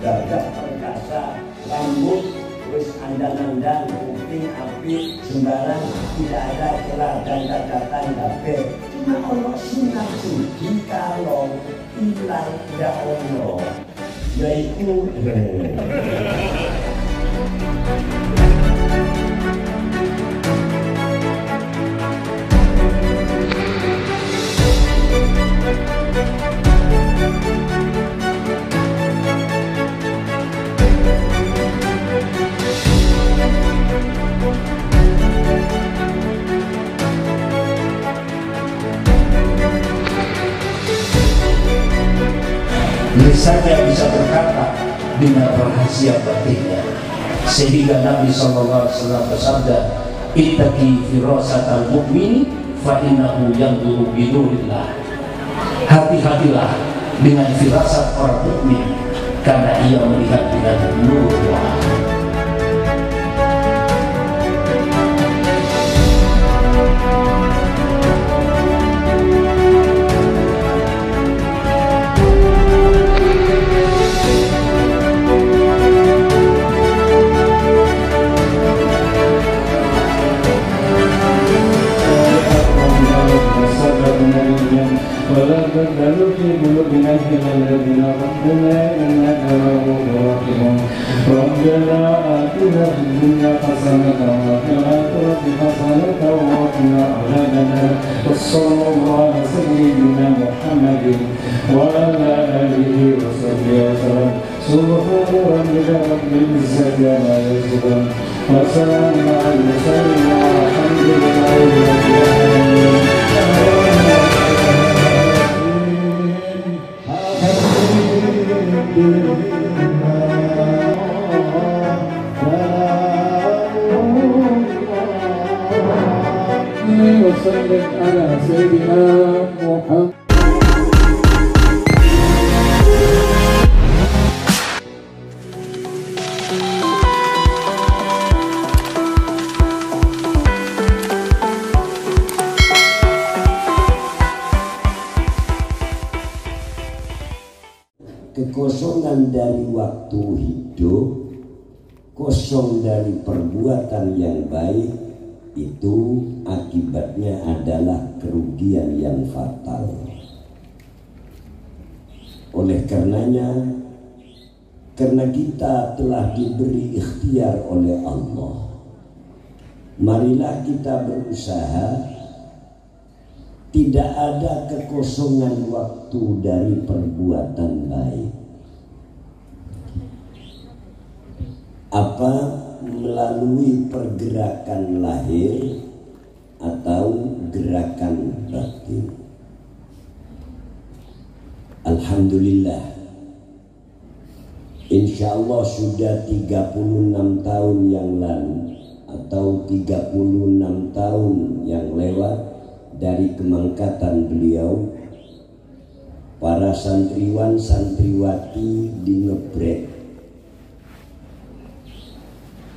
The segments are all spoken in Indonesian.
gagah perkasa, rambut wis andang-andang, kuping apik, sembarang tidak ada celah dan tanda-tanda bed. Cuma Allah sunnah suci kalau hilang tidak Allah, yaitu lisannya bisa berkata dengan rahasia batinnya, sehingga Nabi SAW bersabda, ittaqi firasatal mu'min fa innahu yanzuru bi nurillah. Hati-hatilah dengan firasat orang mukmin karena ia melihat dengan nur Allah. ولا تجعلوا في قلوبنا غلا للذين ربنا انك رؤوف رحيم ربنا آتنا في الدنيا حسنة وفي الآخرة حسنة وقنا عذاب النار وصلى الله على سيدنا محمد وعلى آله وصحبه وسلم سبحان ربك رب العزة عما يصفون وسلام على المرسلين والحمد لله رب العالمين. وسلم على سيدنا محمد. Kekosongan dari waktu hidup, kosong dari perbuatan yang baik, itu akibatnya adalah kerugian yang fatal. Oleh karenanya, karena kita telah diberi ikhtiar oleh Allah, marilah kita berusaha tidak ada kekosongan waktu dari perbuatan baik. Apa melalui pergerakan lahir atau gerakan batin. Alhamdulillah, insya Allah sudah 36 tahun yang lalu atau 36 tahun yang lewat dari kemangkatan beliau, para santriwan santriwati di ngebrek,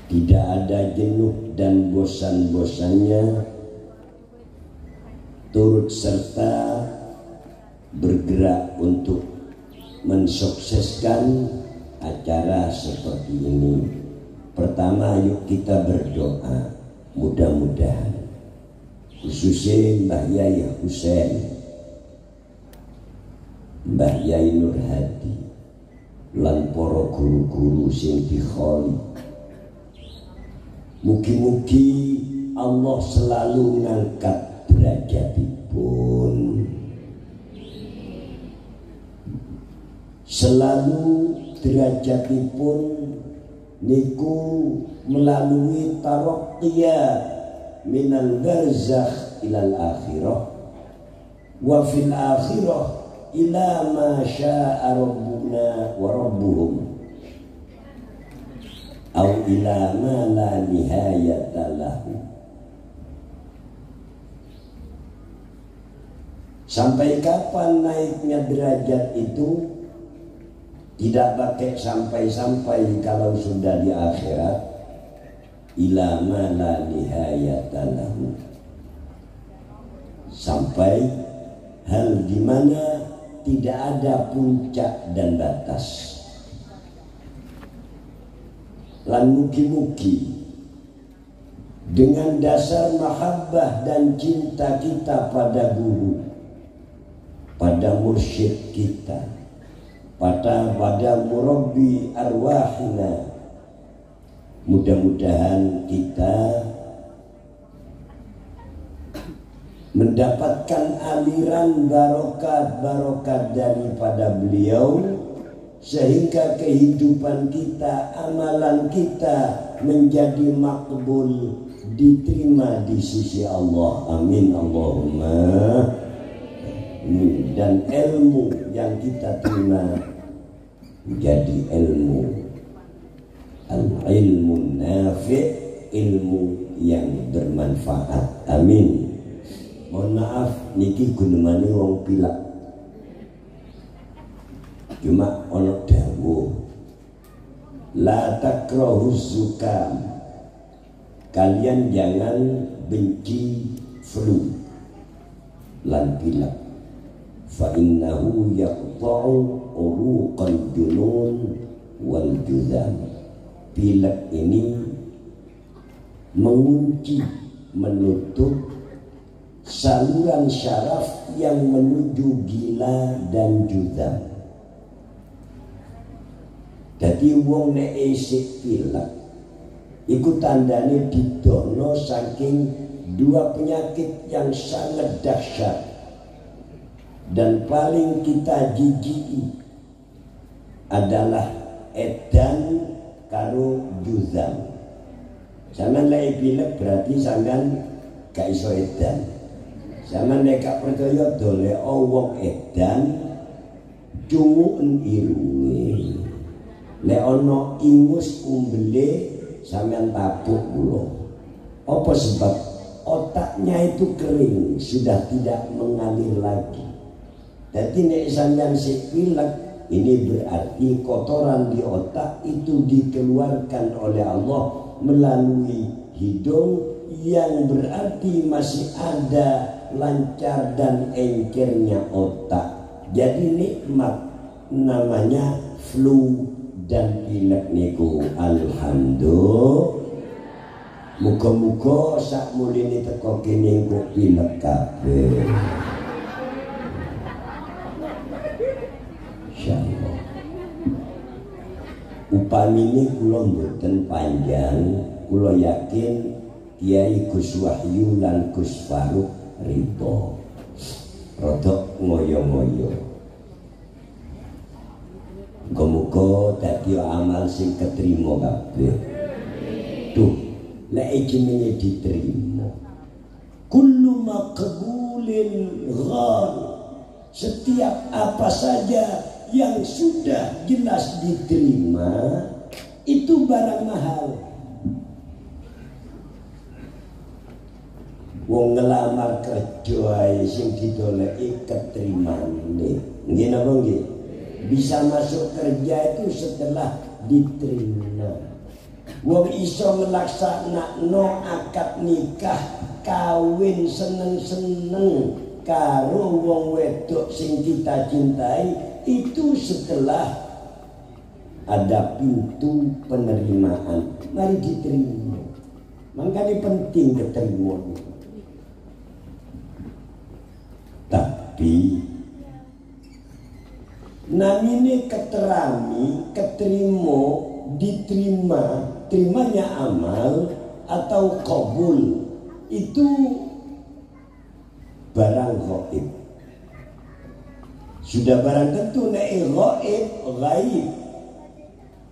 tidak ada jenuh dan bosan-bosannya turut serta bergerak untuk mensukseskan acara seperti ini. Pertama, yuk kita berdoa, mudah-mudahan khususnya Mbah Yai Husain, Mbah Yai Nur Hadi, lan para guru-guru sing dikholi, mugi-mugi Allah selalu ngangkat derajatipun, selalu derajatipun niku melalui taroqiyah minal barzakh ilal akhirah wa fil akhirah ila ma syaa rabbuna wa rabbuhum au ila ma la nihayata lahu. Sampai kapan naiknya derajat itu? Tidak pakai sampai-sampai kalau sudah di akhirat. Ila ma la nihayata lahu, sampai hal di mana tidak ada puncak dan batas. Lan mugi-mugi dengan dasar mahabbah dan cinta kita pada guru, pada mursyid kita, pada murabbi arwahina, mudah-mudahan kita mendapatkan aliran barokat daripada beliau, sehingga kehidupan kita, amalan kita menjadi makbul, diterima di sisi Allah. Amin Allahumma. Dan ilmu yang kita terima menjadi ilmu al-ilmu nafi', ilmu yang bermanfaat. Amin. Mohon maaf niki gunemane wong pilak, cuma ono dawuh la takrahu zukam, kalian jangan benci flu lan pilak, fa innahu yaqta'u uruqal junun wal juzam. Pilak ini mengunci, menutup saluran syaraf yang menuju gila dan juzam. Jadi wong nek isih pilek iku tandane didono saking dua penyakit yang sangat dahsyat dan paling kita jijiki adalah edan karo juzam. Sampeyan lek pilek berarti sampeyan gak iso edan. Sampeyan nek gak percaya dolek wong edan cunguken irunge. Lek ana ingus umbele sampeyan tapuk kula. Apa sebab otaknya itu kering, sudah tidak mengalir lagi. Jadi nek sampeyan sik pilek, ini berarti kotoran di otak itu dikeluarkan oleh Allah melalui hidung, yang berarti masih ada lancar dan engkernya otak. Jadi nikmat, namanya flu dan pilek niku. Alhamdulillah. Muga-muga sak muline teko kene kok pilek kabeh. Insyaallah. Upamine kula mboten panjang, kula yakin Kiai Gus Wahyu lan Gus Faruk ridho. Rodok ngoyo-ngoyo. Muga-muga dadi amal sing ketrima kabeh. Tuh, lek iki diterima. Kullu maqbulin ghar. Setiap apa saja yang sudah jelas diterima itu barang mahal. Wong ngelamar kerja ae sing didoleki ketrimane. Nggih napa nggih? Bisa masuk kerja itu setelah diterima. Wong iso nglaksanakno akad nikah, kawin seneng-seneng karo wong wedok sing kita cintai itu setelah ada pintu penerimaan. Mari diterima. Makanya penting diterima. Tapi namine keterami, keterima, diterima, terimanya amal atau qabul itu barang ghaib. Sudah barang tentu nek ghaib.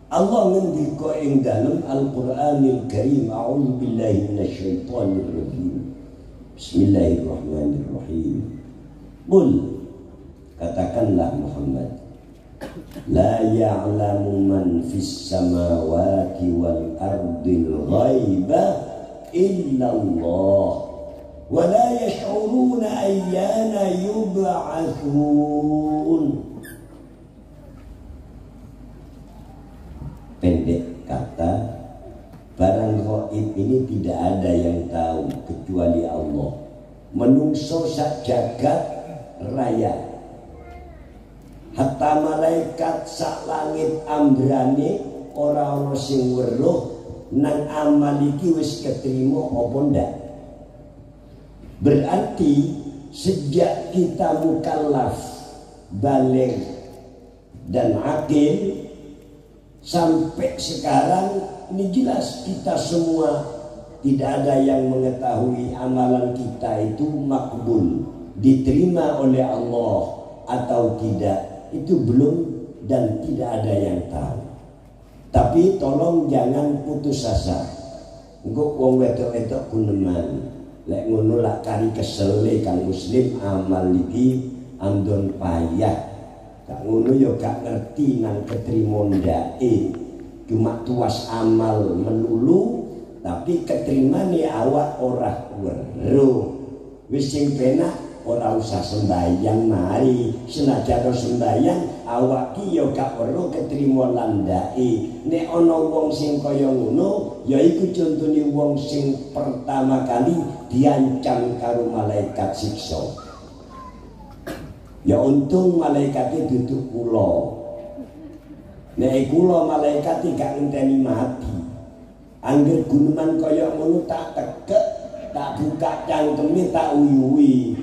Allah ngendika ing dalam Al-Qur'anil Karim, a'udzu billahi minasyaitonir rajim. Bismillahirrahmanirrahim. Qul, katakanlah Muhammad, la ya'lamu man fis samawati wal ardil ghaiba illa Allah wa la yash'uruna ayyana yub'atsun. Pendek kata, barang ghaib ini tidak ada yang tahu kecuali Allah. Menungso sak jagat raya. Hatta malaikat sak langit ambrane ora ana sing weruh nang amal iki wis ketrima apa ndak. Berarti sejak kita mukallaf, baligh dan akil sampai sekarang ini jelas kita semua tidak ada yang mengetahui amalan kita itu makbul, diterima oleh Allah atau tidak. Itu belum dan tidak ada yang tahu. Tapi tolong jangan putus asa. Engko wong wedok-wedok kuneman. Lek ngono lak kari kesele kang muslim amal iki andon payah. Kak ngono ya gak ngerti nang ketrimo ndake. Cuma tuas amal melulu tapi ketrimane awak ora weruh. Wis sing penak ora usah sembahyang mari, senajan sembahyang awak ki ya gak perlu ketrima landake. Nek ana wong sing kaya ngono ya iku contone wong sing pertama kali diancam karo malaikat siksa. Ya untung malaikate duduk kula. Nek kula malaikat gak ngenteni mati. Angger guneman kaya ngono tak tekek, tak buka cangkeme tak uyuwi.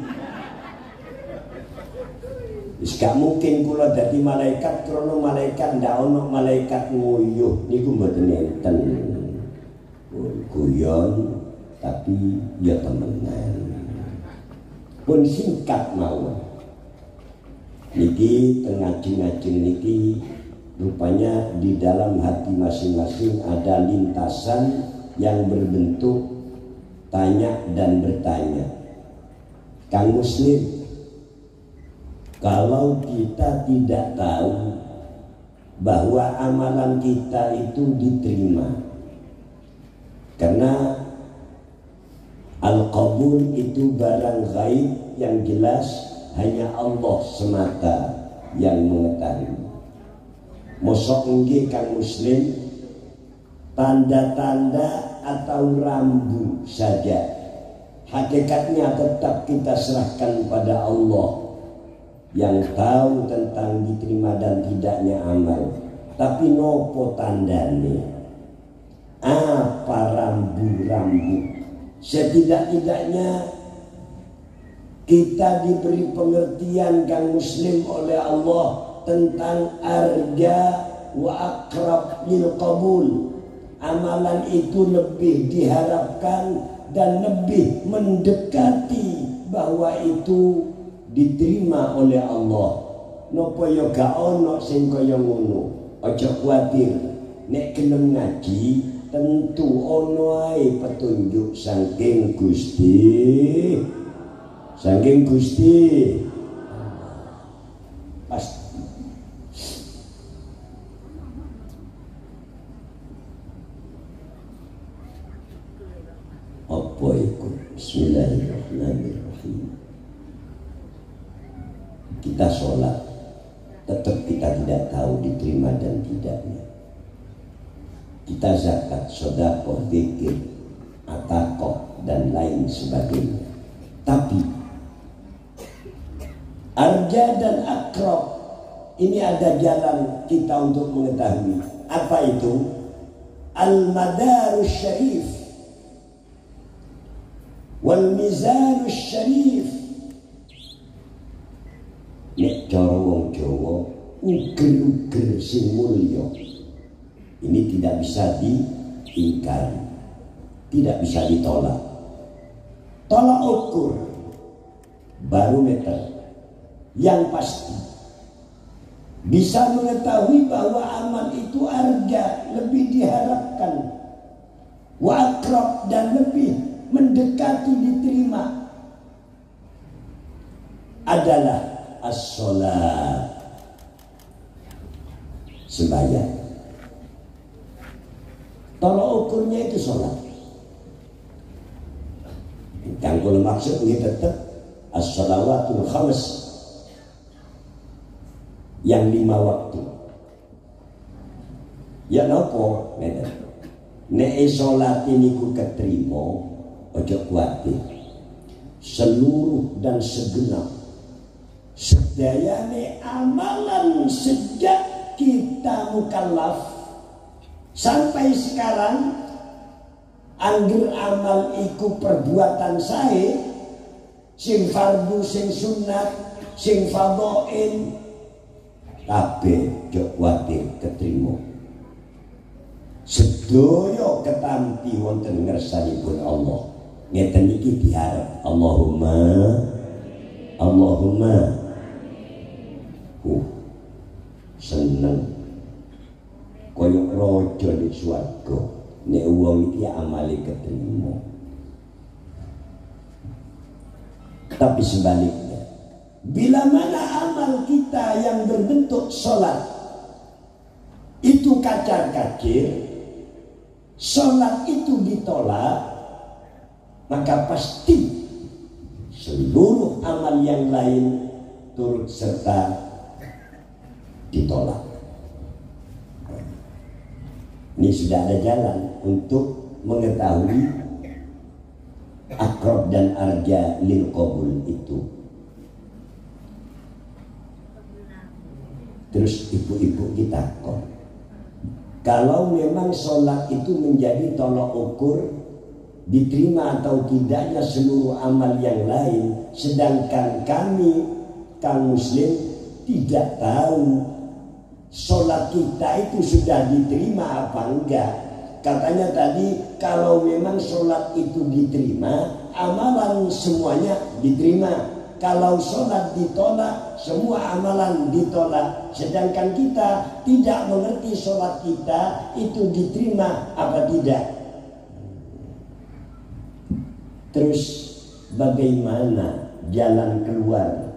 Wis gak mungkin kula dadi malaikat krana malaikat ndak ana malaikat nguyuh niku mboten enten. Guyon tapi ya temenan. Pun singkat mawon. Niki tengah-ngajeng niki rupanya di dalam hati masing-masing ada lintasan yang berbentuk tanya dan bertanya. Kang Muslim, kalau kita tidak tahu bahwa amalan kita itu diterima, karena al-qabul itu barang gaib yang jelas hanya Allah semata yang mengetahui. Mosok nggih Kang Muslim, tanda-tanda atau rambu saja, hakikatnya tetap kita serahkan pada Allah yang tahu tentang diterima dan tidaknya amal. Tapi nopo tandane? Apa rambu-rambu? Setidak-tidaknya kita diberi pengertian Kang Muslim oleh Allah tentang arja wa aqrab lil qabul. Amalan itu lebih diharapkan dan lebih mendekati bahwa itu diterima oleh Allah. Napa ya gak ono sing kaya ngono. Aja kuwatir, nek gelem ngaji tentu ono ae petunjuk saking Gusti. Saking Gusti. Pasti. Apa itu? Bismillahirrahmanirrahim. Kita sholat, tetap kita tidak tahu diterima dan tidaknya. Kita zakat, sedekah, zikir, atakoh dan lain sebagainya. Tapi arja dan akrab ini ada jalan kita untuk mengetahui. Apa itu? Al-madarus syarif wal mizanus syarif. Nek cara wong Jawa uger-uger sing mulya. Ini tidak bisa diingkari, tidak bisa ditolak. Tolak ukur barometer yang pasti bisa mengetahui bahwa amal itu arja, lebih diharapkan, wa akrab dan lebih mendekati diterima adalah as-sholat, sembahyang. Tolak ukurnya itu sholat. Yang kalau maksud ini tetap as-shalawatul khams, yang 5 waktu. Ya nopo, nek sholat ini ku ketrimo, ojo kuatir. Seluruh dan segenap sedayane amalan sejak kita mukallaf sampai sekarang, angger amal iku perbuatan sae, sing fardu, sing sunat, sing fadhail, kabeh jok kuwatir ketrima. Sedaya ketampi wonten ngersanipun Allah. Ngeten iki diharap. Allahumma seneng koyok raja di swarga nek wong iki amale ketrima. Tapi sebaliknya, bila mana amal kita yang berbentuk sholat itu kacar-kacir, sholat itu ditolak, maka pasti seluruh amal yang lain turut serta ditolak. Ini sudah ada jalan untuk mengetahui akrab dan arja lil qabul itu. Terus ibu-ibu kita kok, kalau memang sholat itu menjadi tolak ukur diterima atau tidaknya seluruh amal yang lain, sedangkan kami kaum muslim tidak tahu sholat kita itu sudah diterima apa enggak. Katanya tadi kalau memang sholat itu diterima, amalan semuanya diterima. Kalau sholat ditolak, semua amalan ditolak. Sedangkan kita tidak mengerti sholat kita itu diterima apa tidak. Terus bagaimana jalan keluar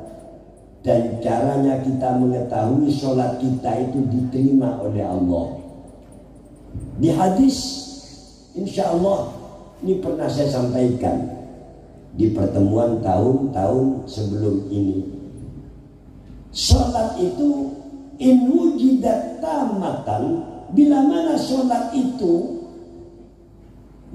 dan caranya kita mengetahui sholat kita itu diterima oleh Allah? Di hadis, insya Allah ini pernah saya sampaikan di pertemuan tahun-tahun sebelum ini. Sholat itu in wujidat tamatan, bila mana sholat itu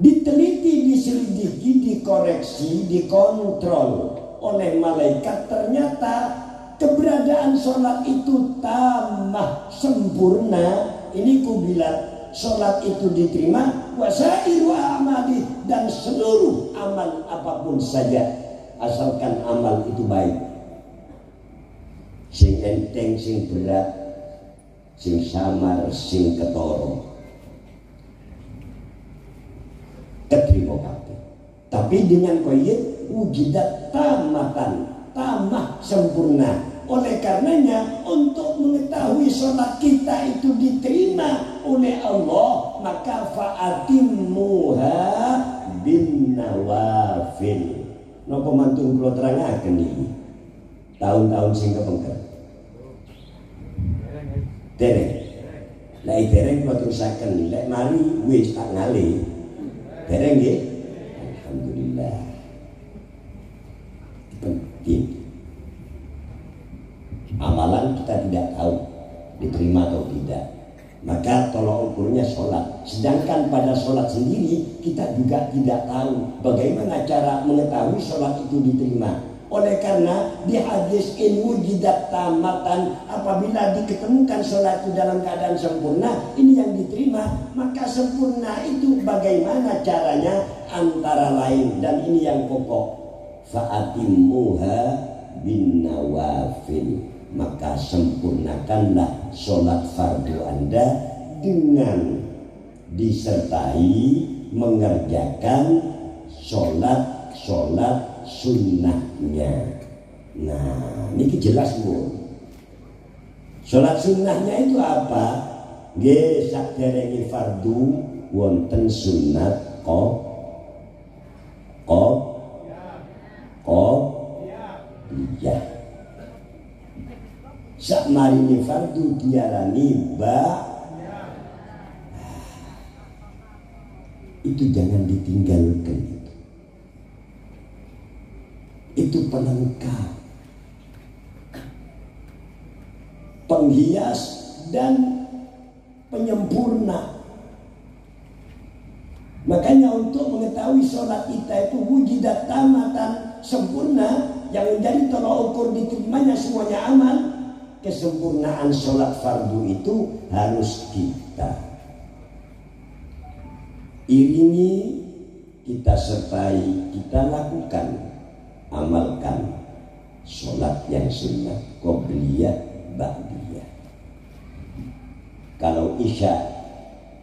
diteliti, diselidiki, dikoreksi, dikontrol oleh malaikat, ternyata keberadaan sholat itu tamah, sempurna. Ini kubilat sholat itu diterima, wasairu amali, dan seluruh amal apapun saja, asalkan amal itu baik. Sing enteng, sing berat, sing samar, sing ketoro, keterima kabeh. Tapi dengan koyit wujidat tamatan, tamah sempurna. Oleh karenanya, untuk mengetahui sholat kita itu diterima oleh Allah, maka fa'atimmuha bin nawafil. Napa mantun kula terangaken iki? Tahun-tahun sing kepengker. Dereng. Lek dereng kula terusaken, lek mari wis tak ngalih. Dereng nggih? Alhamdulillah. Penting. Amalan kita tidak tahu diterima atau tidak, maka tolak ukurnya sholat. Sedangkan pada sholat sendiri kita juga tidak tahu bagaimana cara mengetahui sholat itu diterima. Oleh karena di hadis in wujidat tamatan, apabila diketemukan sholat itu dalam keadaan sempurna, ini yang diterima. Maka sempurna itu bagaimana caranya, antara lain, dan ini yang pokok, fa'atimmuha bin nawafil, maka sempurnakanlah sholat fardu Anda dengan disertai mengerjakan sholat sunnahnya. Nah, ini jelas Bu. Sholat sunnahnya itu apa? Nggih, saderenge fardu wonten sunat iya. Sak marini fardu diarani itu jangan ditinggalkan. Itu pelengkap, penghias dan penyempurna. Makanya untuk mengetahui sholat kita itu wujidat tamatan, sempurna, yang menjadi tolak ukur diterimanya semuanya amal, kesempurnaan sholat fardu itu harus kita iringi, kita sertai, kita lakukan, amalkan sholat yang sunnah, qobliyah, ba'diyah. Kalau isya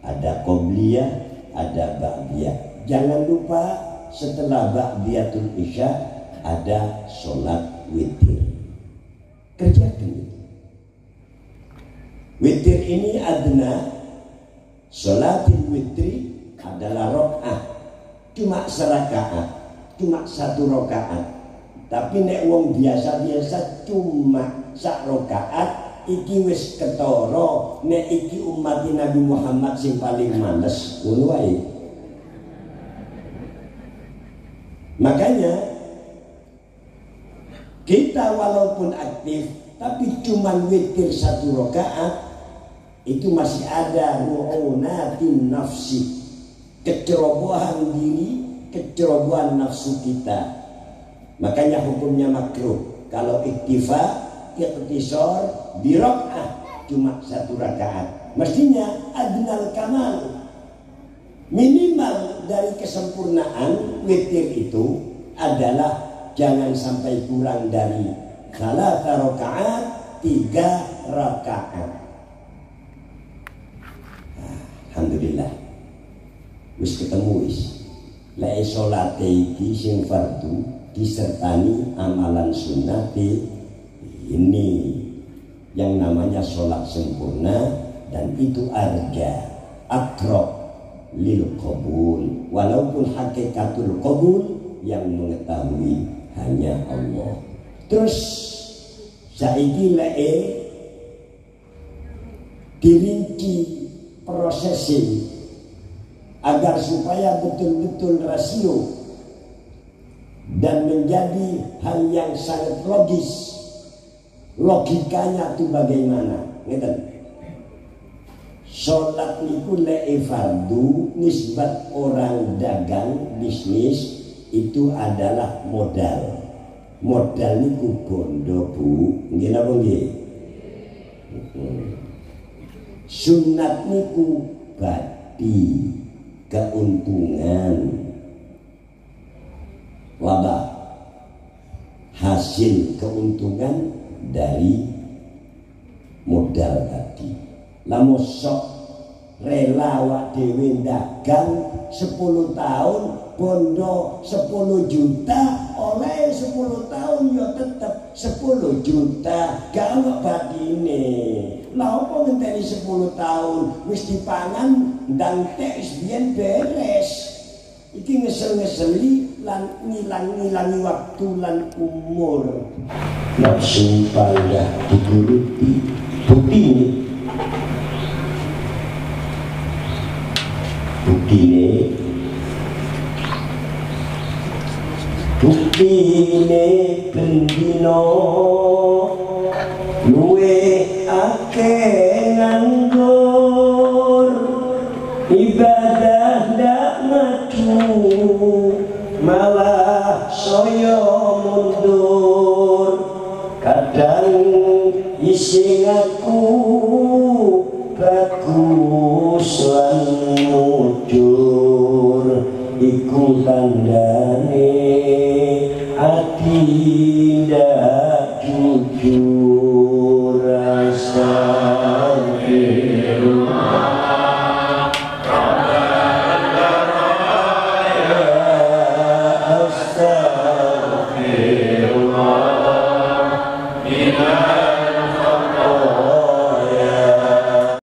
ada qobliyah, ada ba'diyah. Jangan lupa setelah ba'diyatul isya ada sholat witir. Kerjakan itu. Witir ini adna, sholatil witri adalah rakaat, cuma serakaat, cuma satu rakaat. Tapi nek wong biasa-biasa cuma sak rakaat, iki wis ketara, nek iki umat Nabi Muhammad sing paling males, ngono wae. Makanya kita walaupun aktif tapi cuma witir satu rakaat, itu masih ada ru'unatin nafsi, kecerobohan diri, kecerobohan nafsu kita. Makanya hukumnya makruh kalau iktifa, iqtisar, birokah cuma satu rakaat. Mestinya adnal kamal, minimal dari kesempurnaan witir itu adalah jangan sampai kurang dari salasa rakaat, 3 rakaat. Alhamdulillah wis ketemu wis. Lek salate iki sing fardu disertani amalan sunnah ini yang namanya sholat sempurna, dan itu arja akrab lil qabul, walaupun hakikatul qabul yang mengetahui hanya Allah. Terus saiki lek dirinci prosesing agar supaya betul-betul rasio dan menjadi hal yang sangat logis. Logikanya itu bagaimana? Ngeten. Sholat niku lek fardu nisbat orang dagang bisnis itu adalah modal. Modal niku bondo Bu, nggih napa nggih? Sunat niku bati, keuntungan, wabah, hasil keuntungan dari modal tadi. Lamun sok rela awak dhewe dagang 10 tahun bondo 10 juta, oleh 10 tahun ya tetep 10 juta, gak ono badine. Lah apa ngenteni 10 tahun wis dipangan ndang tek biyen beres. Iki ngesel-ngeseli lan ngilang-ngilangi waktu lan umur. Nafsu payah dituruti. Buktine bendino luwe akeh nganggur, ibadah ndak maju malah saya mundur. Kadang isi aku bagus lan mujur, iku tandane ati ndak jujur.